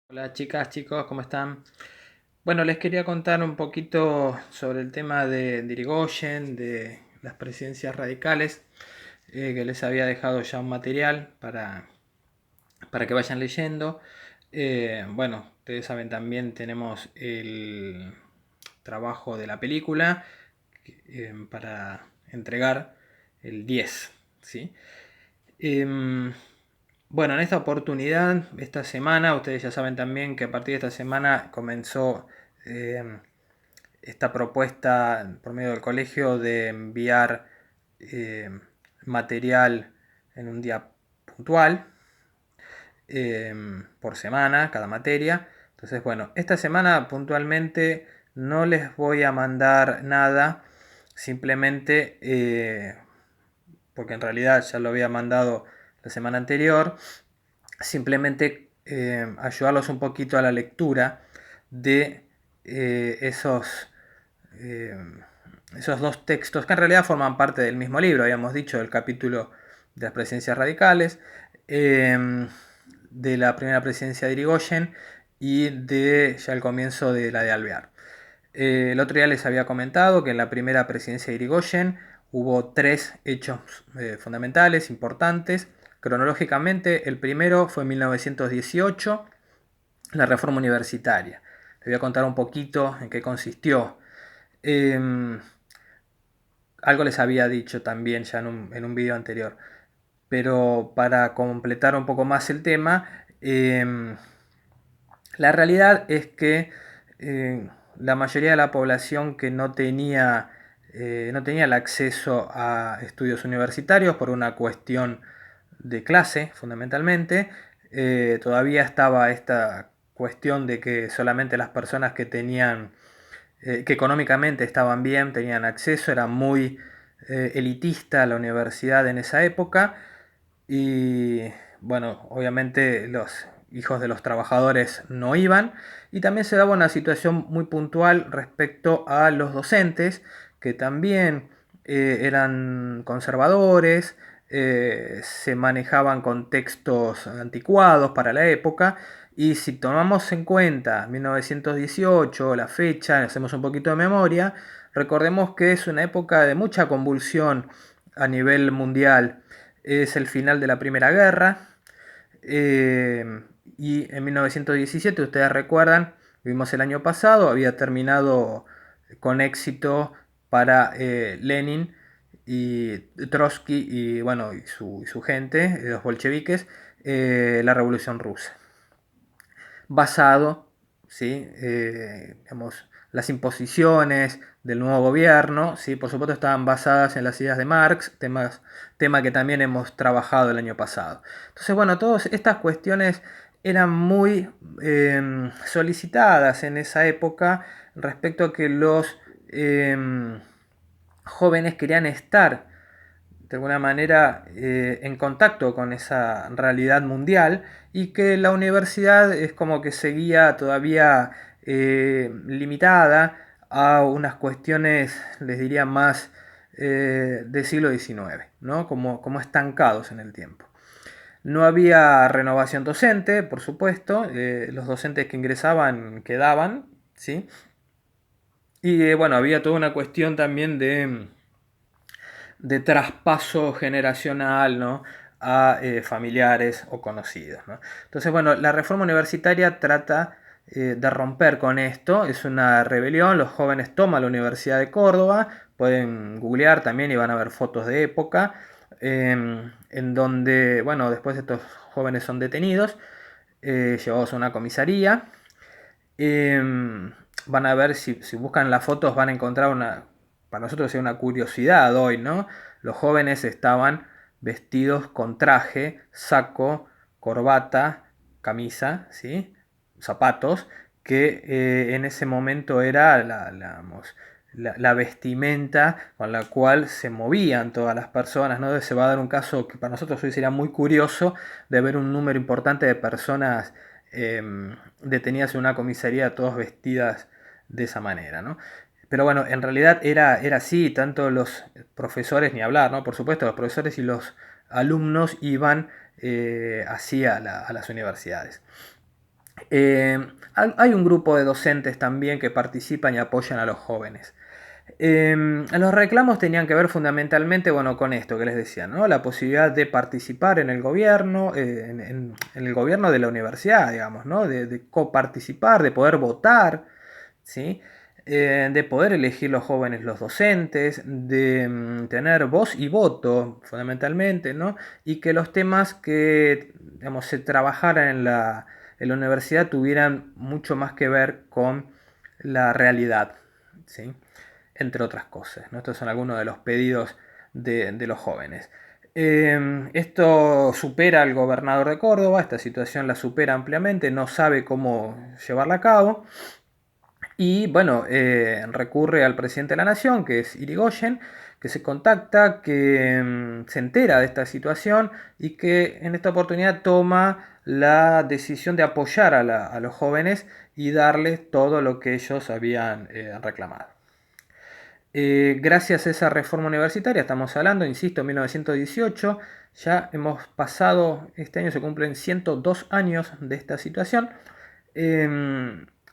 Hola chicas, chicos, ¿cómo están? Bueno, les quería contar un poquito sobre el tema de Irigoyen, de las presidencias radicales, que les había dejado ya un material para que vayan leyendo. Bueno, ustedes saben también tenemos el trabajo de la película para entregar el 10, ¿sí? Em, bueno, en esta oportunidad, esta semana, ustedes ya saben también que a partir de esta semana comenzó eh, esta propuesta por medio del colegio de enviar eh, material en un día puntual por semana, cada materia. Entonces, bueno, esta semana puntualmente no les voy a mandar nada, simplemente porque en realidad ya lo había mandado la semana anterior, simplemente ayudarlos un poquito a la lectura de esos, eh, esos dos textos que en realidad forman parte del mismo libro, habíamos dicho, el capítulo de las presidencias radicales, de la primera presidencia de Irigoyen y de ya el comienzo de la de Alvear. El otro día les había comentado que en la primera presidencia de Irigoyen hubo tres hechos fundamentales, importantes. Cronológicamente, el primero fue en 1918, la reforma universitaria. Les voy a contar un poquito en qué consistió. Eh, Algo les había dicho también ya en un video anterior, pero para completar un poco más el tema, la realidad es que la mayoría de la población que no tenía el acceso a estudios universitarios por una cuestión de clase, fundamentalmente, todavía estaba esta cuestión de que solamente las personas que tenían, que económicamente estaban bien, tenían acceso, era muy elitista la universidad en esa época y bueno, obviamente los hijos de los trabajadores no iban y también se daba una situación muy puntual respecto a los docentes que también eran conservadores, se manejaban con textos anticuados para la época y si tomamos en cuenta 1918, la fecha, hacemos un poquito de memoria, recordemos que es una época de mucha convulsión a nivel mundial. Es el final de la Primera Guerra. eh, y en 1917, ustedes recuerdan, vimos el año pasado, había terminado con éxito para Lenin y Trotsky y, bueno, y su gente, los bolcheviques, la Revolución Rusa basado, ¿sí? Digamos, las imposiciones del nuevo gobierno, ¿sí? Por supuesto estaban basadas en las ideas de Marx, tema que también hemos trabajado el año pasado. Entonces, bueno, todas estas cuestiones eran muy solicitadas en esa época respecto a que los jóvenes querían estar de alguna manera en contacto con esa realidad mundial y que la universidad es como que seguía todavía limitada a unas cuestiones, les diría, más del siglo XIX, ¿no? Como estancados en el tiempo. No había renovación docente, por supuesto, los docentes que ingresaban quedaban, ¿sí? Y bueno, había toda una cuestión también de traspaso generacional, ¿no? A familiares o conocidos, ¿no? Entonces, bueno, la reforma universitaria trata de romper con esto, es una rebelión, los jóvenes toman la Universidad de Córdoba, pueden googlear también y van a ver fotos de época, en donde, bueno, después estos jóvenes son detenidos, llevados a una comisaría, van a ver si buscan las fotos, van a encontrar una, para nosotros es una curiosidad hoy, ¿no? Los jóvenes estaban vestidos con traje, saco, corbata, camisa, ¿sí? Zapatos, que en ese momento era la vestimenta con la cual se movían todas las personas, ¿no? Se va a dar un caso que para nosotros hoy sería muy curioso de ver un número importante de personas detenidas en una comisaría, todas vestidas de esa manera, ¿no? Pero bueno, en realidad era así, tanto los profesores, ni hablar, ¿no? Por supuesto, los profesores y los alumnos iban así a las universidades. Eh, Hay un grupo de docentes también que participan y apoyan a los jóvenes. Los reclamos tenían que ver fundamentalmente, bueno, con esto que les decía, ¿no? La posibilidad de participar en el gobierno, en el gobierno de la universidad, digamos, ¿no? De coparticipar, de poder votar, ¿sí? De poder elegir los jóvenes los docentes, de tener voz y voto, fundamentalmente, ¿no? Y que los temas que, digamos, se trabajaran en la universidad tuvieran mucho más que ver con la realidad, ¿sí? Entre otras cosas, ¿no? Estos son algunos de los pedidos de los jóvenes. Esto supera al gobernador de Córdoba, esta situación la supera ampliamente, no sabe cómo llevarla a cabo. Y bueno, recurre al presidente de la nación, que es Irigoyen, que se contacta, que se entera de esta situación y que en esta oportunidad toma la decisión de apoyar a los jóvenes y darles todo lo que ellos habían reclamado. Gracias a esa reforma universitaria, estamos hablando, insisto, 1918, ya hemos pasado, este año se cumplen 102 años de esta situación.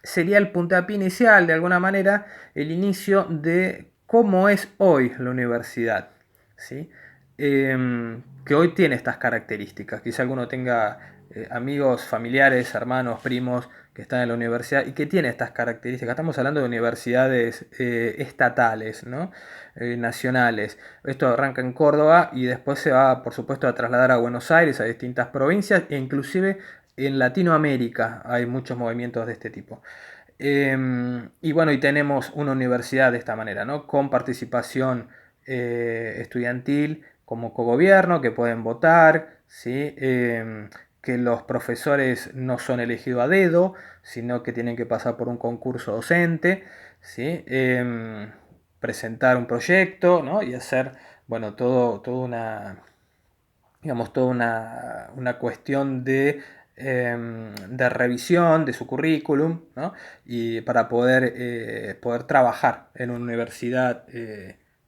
Sería el puntapié inicial, de alguna manera, el inicio de cómo es hoy la universidad, ¿sí? Que hoy tiene estas características. Quizá alguno tenga amigos, familiares, hermanos, primos que están en la universidad y que tiene estas características. Estamos hablando de universidades estatales, ¿no? Nacionales. Esto arranca en Córdoba y después se va, por supuesto, a trasladar a Buenos Aires, a distintas provincias e inclusive en Latinoamérica hay muchos movimientos de este tipo. Y bueno, y tenemos una universidad de esta manera, ¿no? Con participación estudiantil como cogobierno, que pueden votar, ¿sí? Que los profesores no son elegidos a dedo, sino que tienen que pasar por un concurso docente, ¿sí? Presentar un proyecto, ¿no? Y hacer, bueno, todo una, digamos, toda una cuestión de revisión de su currículum, ¿no? Y para poder trabajar en una universidad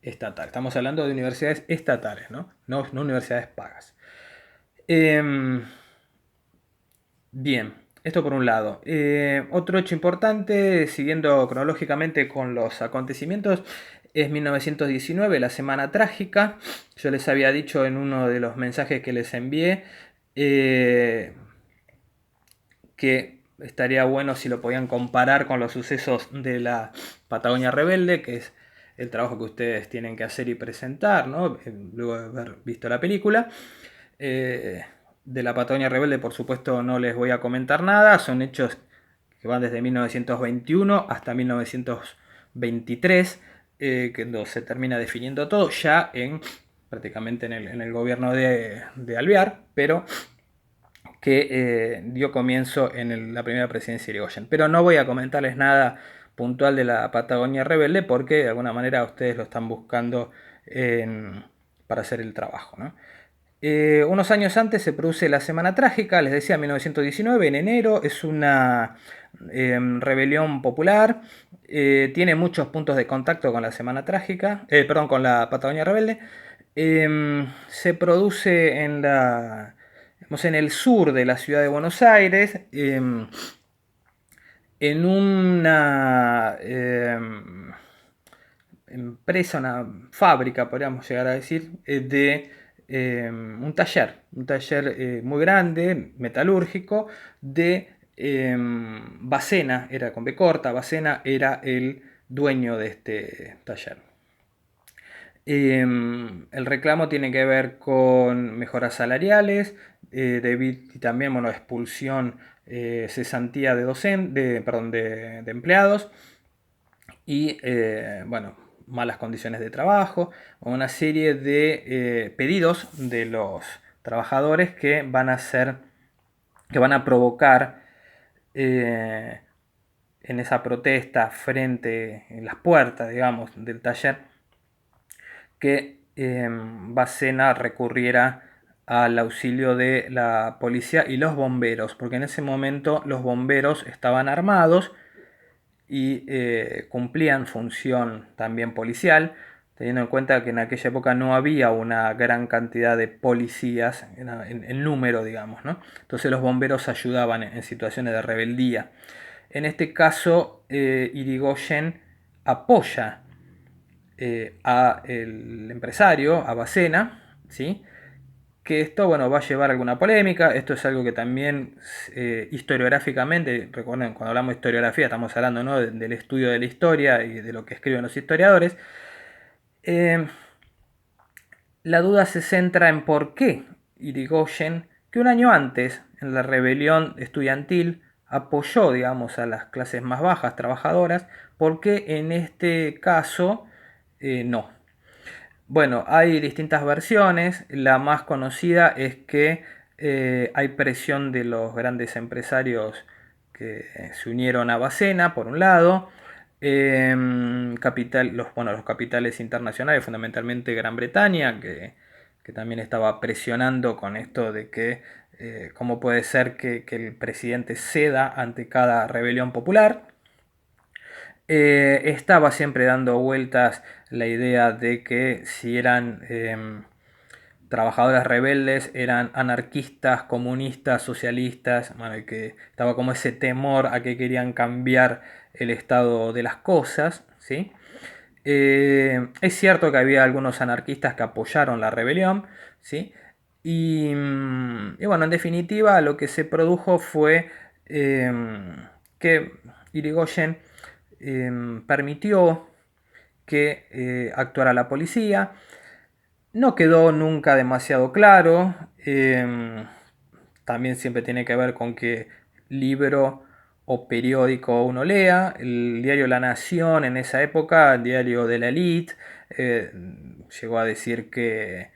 estatal. Estamos hablando de universidades estatales, ¿no? No universidades pagas. Eh, Bien, esto por un lado. Otro hecho importante, siguiendo cronológicamente con los acontecimientos, es 1919, la Semana Trágica. Yo les había dicho en uno de los mensajes que les envié eh, que estaría bueno si lo podían comparar con los sucesos de la Patagonia Rebelde, que es el trabajo que ustedes tienen que hacer y presentar, ¿no? Luego de haber visto la película. Eh, de la Patagonia Rebelde, por supuesto, no les voy a comentar nada. Son hechos que van desde 1921 hasta 1923, que se termina definiendo todo ya prácticamente en el gobierno de Alvear, pero que dio comienzo en la primera presidencia de Irigoyen. Pero no voy a comentarles nada puntual de la Patagonia Rebelde porque de alguna manera ustedes lo están buscando para hacer el trabajo, ¿no? Unos años antes se produce la Semana Trágica, les decía 1919, en enero, es una rebelión popular, tiene muchos puntos de contacto con la Semana Trágica, perdón, con la Patagonia Rebelde. Se produce digamos, en el sur de la ciudad de Buenos Aires, en una empresa, una fábrica, podríamos llegar a decir, de un taller muy grande, metalúrgico, de Bacena, era con B corta, Bacena era el dueño de este taller. El reclamo tiene que ver con mejoras salariales, y también bueno, expulsión, cesantía de empleados y bueno, malas condiciones de trabajo, una serie de pedidos de los trabajadores que van a provocar eh, en esa protesta frente en las puertas, digamos, del taller, que Bacena recurriera al auxilio de la policía y los bomberos, porque en ese momento los bomberos estaban armados y cumplían función también policial, teniendo en cuenta que en aquella época no había una gran cantidad de policías en número, digamos, ¿no? Entonces los bomberos ayudaban en situaciones de rebeldía. En este caso, Irigoyen apoya a el empresario, a Bacena, ¿sí? Que esto, bueno, va a llevar alguna polémica. Esto es algo que también historiográficamente, recuerden, cuando hablamos de historiografía estamos hablando, ¿no?, del estudio de la historia y de lo que escriben los historiadores. Eh, la duda se centra en por qué Irigoyen, que un año antes, en la rebelión estudiantil, apoyó, digamos, a las clases más bajas, trabajadoras, por qué en este caso no. Bueno, hay distintas versiones. La más conocida es que hay presión de los grandes empresarios que se unieron a Bacena, por un lado. Los capitales internacionales, fundamentalmente Gran Bretaña, que también estaba presionando con esto de que cómo puede ser que el presidente ceda ante cada rebelión popular. Estaba siempre dando vueltas la idea de que si eran trabajadores rebeldes, eran anarquistas, comunistas, socialistas, bueno, y que estaba como ese temor a que querían cambiar el estado de las cosas, ¿sí? Es cierto que había algunos anarquistas que apoyaron la rebelión, ¿sí? Y bueno, en definitiva, lo que se produjo fue que Irigoyen permitió que actuara la policía. No quedó nunca demasiado claro. También siempre tiene que ver con qué libro o periódico uno lea. El diario La Nación en esa época, el diario de la élite, eh, llegó a decir que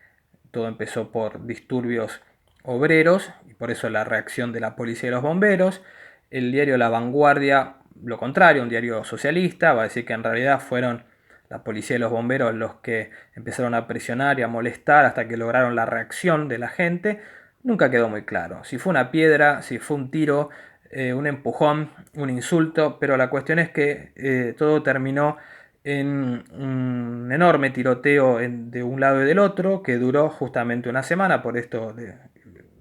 todo empezó por disturbios obreros y por eso la reacción de la policía y los bomberos. El diario La Vanguardia, lo contrario, un diario socialista, va a decir que en realidad fueron la policía y los bomberos los que empezaron a presionar y a molestar hasta que lograron la reacción de la gente. Nunca quedó muy claro si fue una piedra, si fue un tiro, un empujón, un insulto, pero la cuestión es que todo terminó en un enorme tiroteo de un lado y del otro que duró justamente una semana, por esto del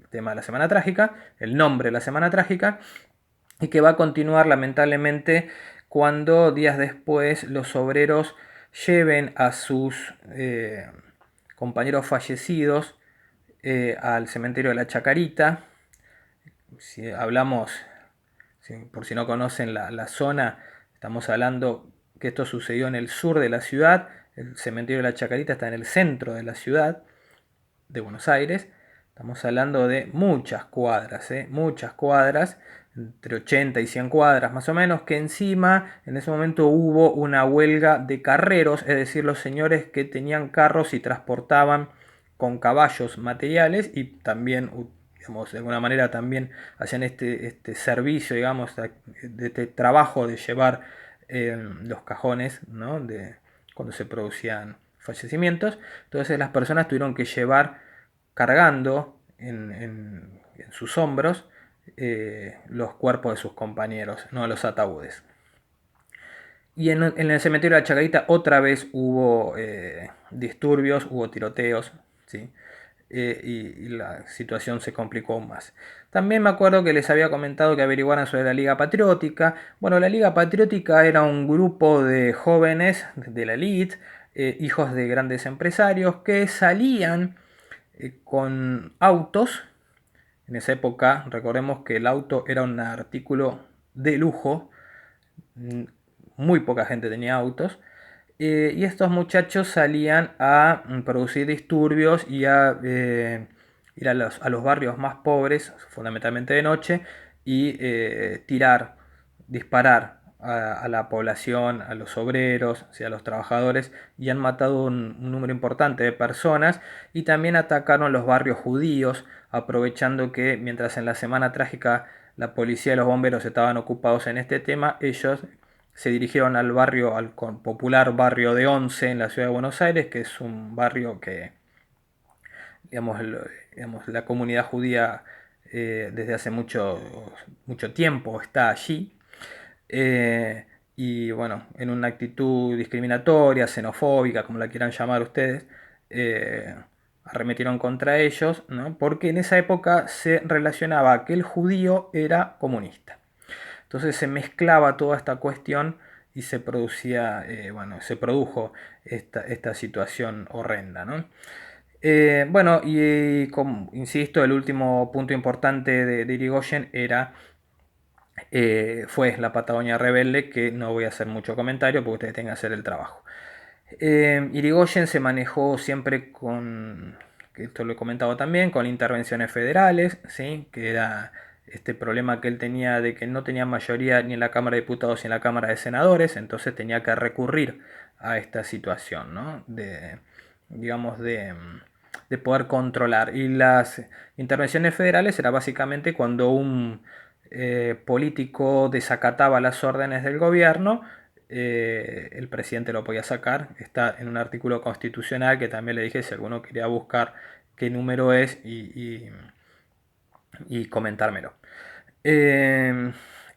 tema de la Semana Trágica, el nombre de la Semana Trágica, y que va a continuar lamentablemente cuando días después los obreros lleven a sus compañeros fallecidos al cementerio de la Chacarita. Si hablamos, por si no conocen la zona, estamos hablando que esto sucedió en el sur de la ciudad. El cementerio de la Chacarita está en el centro de la ciudad de Buenos Aires. Estamos hablando de muchas cuadras, entre 80 y 100 cuadras más o menos, que encima en ese momento hubo una huelga de carreros, es decir, los señores que tenían carros y transportaban con caballos materiales y también, digamos, de alguna manera también hacían este servicio, digamos, de este trabajo de llevar los cajones, ¿no?, de cuando se producían fallecimientos. Entonces las personas tuvieron que llevar cargando en sus hombros los cuerpos de sus compañeros, no los ataúdes. Y en el cementerio de la Chacarita otra vez hubo disturbios, hubo tiroteos, ¿sí? Y la situación se complicó aún más. También me acuerdo que les había comentado que averiguaran sobre la Liga Patriótica. Bueno, la Liga Patriótica era un grupo de jóvenes de la élite, hijos de grandes empresarios, que salían con autos. En esa época, recordemos que el auto era un artículo de lujo, muy poca gente tenía autos, y estos muchachos salían a producir disturbios y a ir a los barrios más pobres, fundamentalmente de noche, y disparar a la población, a los obreros, o sea, a los trabajadores, y han matado un número importante de personas, y también atacaron los barrios judíos, aprovechando que mientras en la Semana Trágica la policía y los bomberos estaban ocupados en este tema, ellos se dirigieron al barrio, al popular barrio de Once en la ciudad de Buenos Aires, que es un barrio que, digamos, la comunidad judía desde hace mucho tiempo está allí. Eh, y bueno, en una actitud discriminatoria, xenofóbica, como la quieran llamar ustedes, eh, arremetieron contra ellos, ¿no? Porque en esa época se relacionaba que el judío era comunista. Entonces se mezclaba toda esta cuestión y se producía, bueno, se produjo esta situación horrenda, ¿no? Bueno, y como, insisto, el último punto importante de Irigoyen fue la Patagonia Rebelde, que no voy a hacer mucho comentario porque ustedes tengan que hacer el trabajo. Irigoyen se manejó siempre con, que esto lo he comentado también, con intervenciones federales, ¿sí? Que era este problema que él tenía de que no tenía mayoría ni en la Cámara de Diputados ni en la Cámara de Senadores, entonces tenía que recurrir a esta situación, ¿no? Digamos, de poder controlar. Y las intervenciones federales era básicamente cuando un político desacataba las órdenes del gobierno, el presidente lo podía sacar. Está en un artículo constitucional que también le dije si alguno quería buscar qué número es y comentármelo.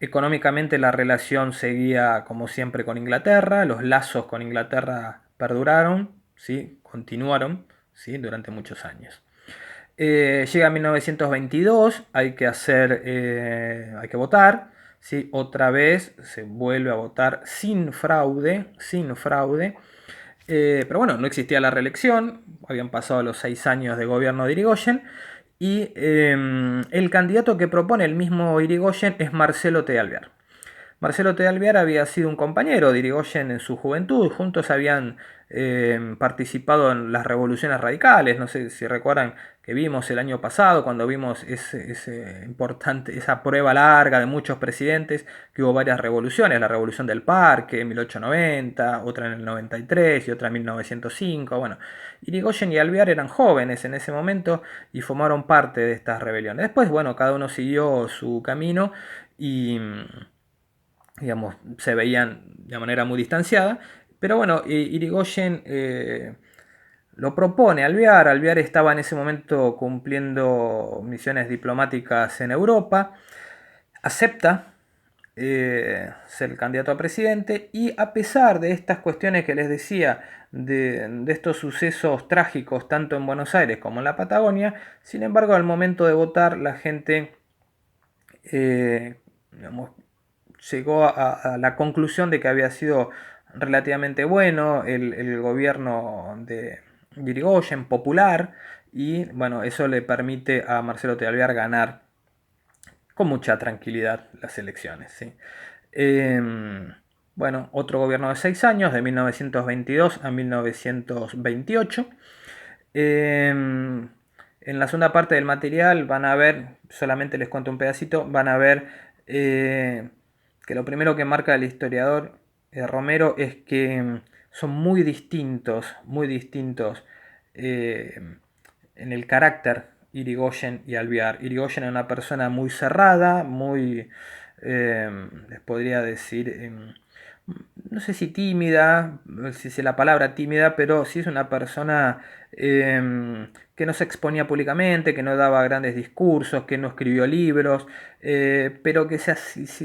Económicamente la relación seguía como siempre con Inglaterra, los lazos con Inglaterra perduraron, ¿sí? Continuaron, ¿sí? Durante muchos años. Llega 1922, hay que votar, ¿sí? Otra vez se vuelve a votar sin fraude, sin fraude. Pero bueno, no existía la reelección, habían pasado los 6 años de gobierno de Irigoyen y el candidato que propone el mismo Irigoyen es Marcelo T. Alvear. Marcelo T. Alvear había sido un compañero de Irigoyen en su juventud, juntos habían participado en las revoluciones radicales, no sé si recuerdan que vimos el año pasado cuando vimos esa prueba larga de muchos presidentes, que hubo varias revoluciones, la revolución del Parque en 1890, otra en el 93 y otra en 1905, bueno, Irigoyen y Alvear eran jóvenes en ese momento y formaron parte de estas rebeliones. Después, bueno, cada uno siguió su camino y digamos, se veían de manera muy distanciada. Pero bueno, Irigoyen lo propone a Alvear. Alvear estaba en ese momento cumpliendo misiones diplomáticas en Europa. Acepta ser candidato a presidente y a pesar de estas cuestiones que les decía, de estos sucesos trágicos tanto en Buenos Aires como en la Patagonia, sin embargo al momento de votar la gente digamos, llegó a la conclusión de que había sido relativamente bueno el gobierno de Irigoyen, popular, y bueno, eso le permite a Marcelo T. Alvear ganar con mucha tranquilidad las elecciones. ¿Sí? Bueno, otro gobierno de 6 años, de 1922 a 1928. En la segunda parte del material van a ver, solamente les cuento un pedacito, van a ver que lo primero que marca el historiador Romero es que son muy distintos eh, en el carácter Irigoyen y Alvear. Irigoyen era una persona muy cerrada, muy, les podría decir, no sé si tímida, si es la palabra tímida, pero sí es una persona que no se exponía públicamente, que no daba grandes discursos, que no escribió libros, pero que se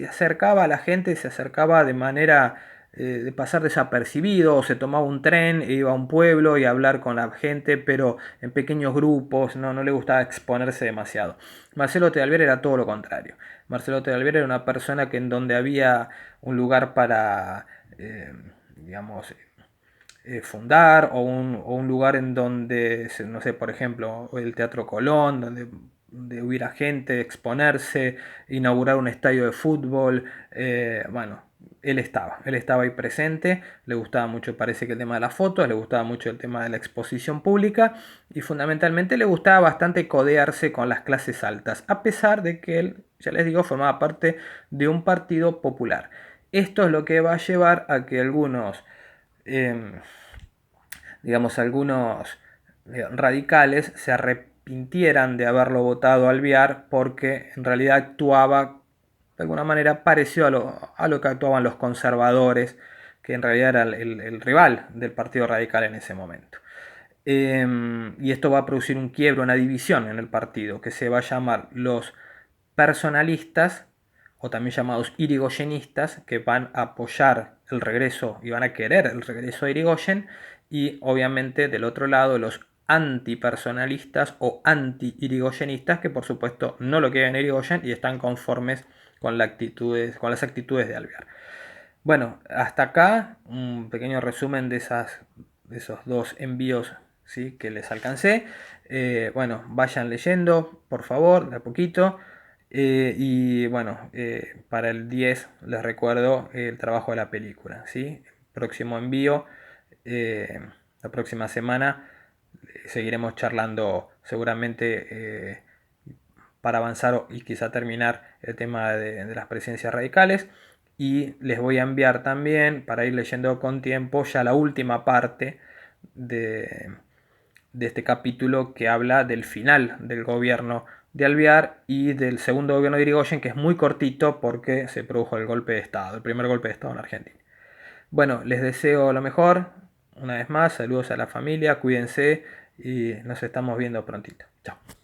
acercaba a la gente, se acercaba de manera de pasar desapercibido, o se tomaba un tren e iba a un pueblo y a hablar con la gente, pero en pequeños grupos, no le gustaba exponerse demasiado. Marcelo T. Alvear era todo lo contrario. Marcelo T. Alvear era una persona que en donde había un lugar para, digamos, fundar o un lugar en donde, no sé, por ejemplo, el Teatro Colón, donde hubiera gente, exponerse, inaugurar un estadio de fútbol, bueno, él estaba ahí presente, le gustaba mucho, parece que el tema de las fotos, le gustaba mucho el tema de la exposición pública y fundamentalmente le gustaba bastante codearse con las clases altas, a pesar de que él, ya les digo, formaba parte de un partido popular. Esto es lo que va a llevar a que eh, algunos radicales se arrepintieran de haberlo votado a Alvear porque en realidad actuaba de alguna manera parecido a lo que actuaban los conservadores, que en realidad era el rival del Partido Radical en ese momento. Y esto va a producir un quiebro, una división en el partido, que se va a llamar los personalistas o también llamados irigoyenistas, que van a apoyar el regreso y van a querer el regreso de Irigoyen, y obviamente del otro lado los antipersonalistas o anti-irigoyenistas, que por supuesto no lo quieren Irigoyen y están conformes con las actitudes de Alvear. Bueno, hasta acá un pequeño resumen de esos dos envíos, ¿sí?, que les alcancé. Bueno, vayan leyendo, por favor, de a poquito. Y bueno, para el 10 les recuerdo el trabajo de la película, ¿sí? Próximo envío, la próxima semana, seguiremos charlando seguramente, para avanzar y quizá terminar el tema de las presencias radicales. Y les voy a enviar también, para ir leyendo con tiempo, ya la última parte de este capítulo, que habla del final del gobierno de Alvear y del segundo gobierno de Irigoyen, que es muy cortito porque se produjo el golpe de Estado, el primer golpe de Estado en Argentina. Bueno, les deseo lo mejor. Una vez más, saludos a la familia, cuídense y nos estamos viendo prontito. Chao.